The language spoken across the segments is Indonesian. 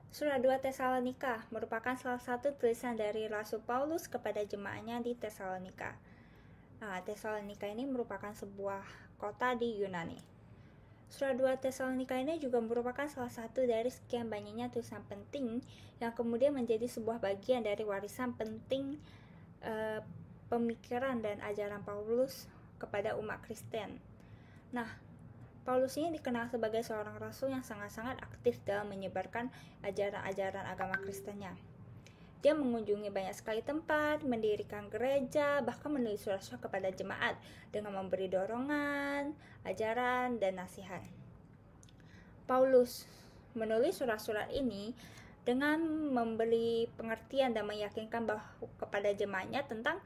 Surat 2 Tesalonika merupakan salah satu tulisan dari Rasul Paulus kepada jemaatnya di Tesalonika. Tesalonika ini merupakan sebuah kota di Yunani. Surat 2 Tesalonika ini juga merupakan salah satu dari sekian banyaknya tulisan penting yang kemudian menjadi sebuah bagian dari warisan penting pemikiran dan ajaran Paulus kepada umat Kristen. Nah, Paulus ini dikenal sebagai seorang rasul yang sangat-sangat aktif dalam menyebarkan ajaran-ajaran agama Kristennya. Dia mengunjungi banyak sekali tempat, mendirikan gereja, bahkan menulis surat-surat kepada jemaat dengan memberi dorongan, ajaran, dan nasihat. Paulus menulis surat-surat ini dengan memberi pengertian dan meyakinkan kepada jemaatnya tentang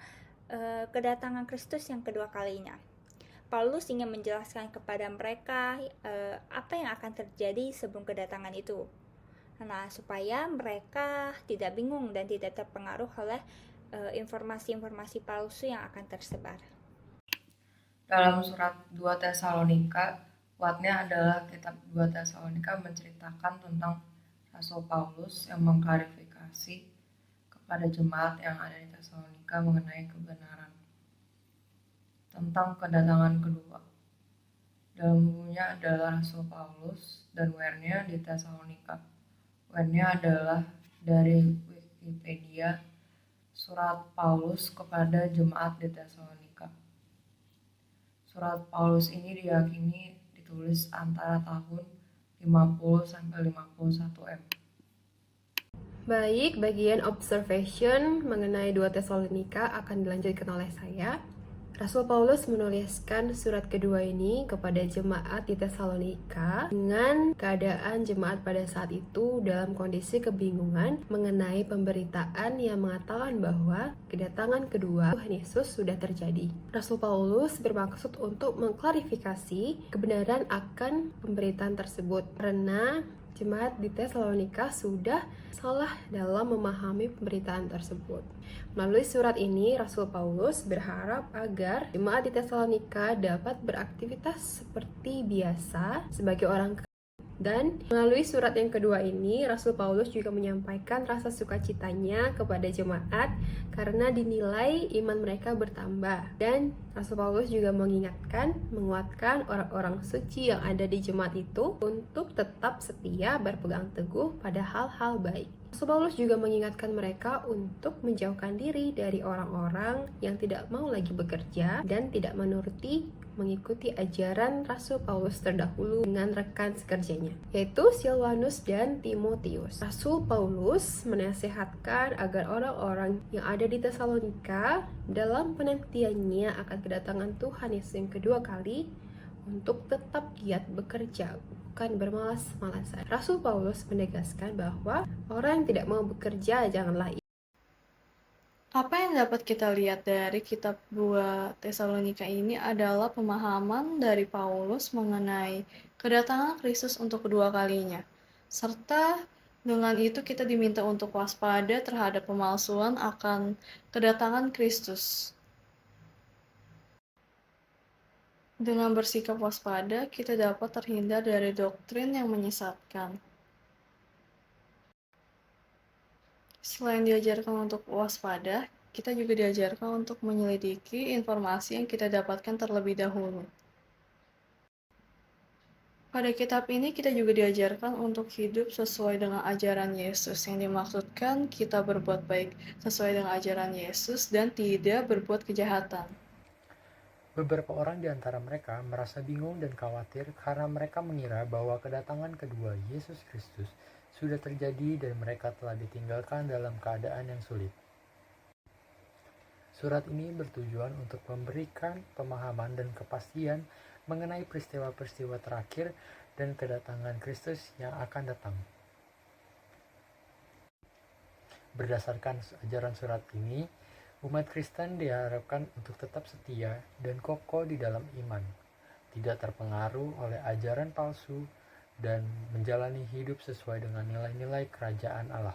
kedatangan Kristus yang kedua kalinya. Paulus ingin menjelaskan kepada mereka apa yang akan terjadi sebelum kedatangan itu. Nah, supaya mereka tidak bingung dan tidak terpengaruh oleh informasi-informasi palsu yang akan tersebar. Dalam surat 2 Tesalonika, kuatnya adalah kitab 2 Tesalonika menceritakan tentang Rasul Paulus yang mengklarifikasi kepada jemaat yang ada di Tesalonika mengenai kebenaran tentang kedatangan kedua. Dalam bukunya adalah Rasul Paulus dan where-nya di Tesalonika. Where-nya adalah dari Wikipedia, surat Paulus kepada jemaat di Tesalonika. Surat Paulus ini diyakini ditulis antara tahun 50 sampai 51 M. Baik, bagian observation mengenai 2 Tesalonika akan dilanjutkan oleh saya. Rasul Paulus menuliskan surat kedua ini kepada jemaat di Tesalonika dengan keadaan jemaat pada saat itu dalam kondisi kebingungan mengenai pemberitaan yang mengatakan bahwa kedatangan kedua Tuhan Yesus sudah terjadi. Rasul Paulus bermaksud untuk mengklarifikasi kebenaran akan pemberitaan tersebut karena jemaat di Tesalonika sudah salah dalam memahami pemberitaan tersebut. Melalui surat ini, Rasul Paulus berharap agar jemaat di Tesalonika dapat beraktivitas seperti biasa sebagai orang dan melalui surat yang kedua ini, Rasul Paulus juga menyampaikan rasa sukacitanya kepada jemaat karena dinilai iman mereka bertambah. Dan Rasul Paulus juga menguatkan orang-orang suci yang ada di jemaat itu untuk tetap setia berpegang teguh pada hal-hal baik. Rasul Paulus juga mengingatkan mereka untuk menjauhkan diri dari orang-orang yang tidak mau lagi bekerja dan tidak mengikuti ajaran Rasul Paulus terdahulu dengan rekan sekerjanya, yaitu Silvanus dan Timotius. Rasul Paulus menasehatkan agar orang-orang yang ada di Tesalonika dalam penantiannya akan kedatangan Tuhan Yesus yang kedua kali untuk tetap giat bekerja, bukan bermalas-malasan. Rasul Paulus menegaskan bahwa orang yang tidak mau bekerja janganlah. Apa yang dapat kita lihat dari kitab 2 Tesalonika ini adalah pemahaman dari Paulus mengenai kedatangan Kristus untuk kedua kalinya. Serta dengan itu kita diminta untuk waspada terhadap pemalsuan akan kedatangan Kristus. Dengan bersikap waspada, kita dapat terhindar dari doktrin yang menyesatkan. Selain diajarkan untuk waspada, kita juga diajarkan untuk menyelidiki informasi yang kita dapatkan terlebih dahulu. Pada kitab ini kita juga diajarkan untuk hidup sesuai dengan ajaran Yesus, yang dimaksudkan kita berbuat baik sesuai dengan ajaran Yesus dan tidak berbuat kejahatan. Beberapa orang di antara mereka merasa bingung dan khawatir karena mereka mengira bahwa kedatangan kedua Yesus Kristus sudah terjadi dan mereka telah ditinggalkan dalam keadaan yang sulit. Surat ini bertujuan untuk memberikan pemahaman dan kepastian mengenai peristiwa-peristiwa terakhir dan kedatangan Kristus yang akan datang. Berdasarkan ajaran surat ini, umat Kristen diharapkan untuk tetap setia dan kokoh di dalam iman, tidak terpengaruh oleh ajaran palsu, dan menjalani hidup sesuai dengan nilai-nilai kerajaan Allah.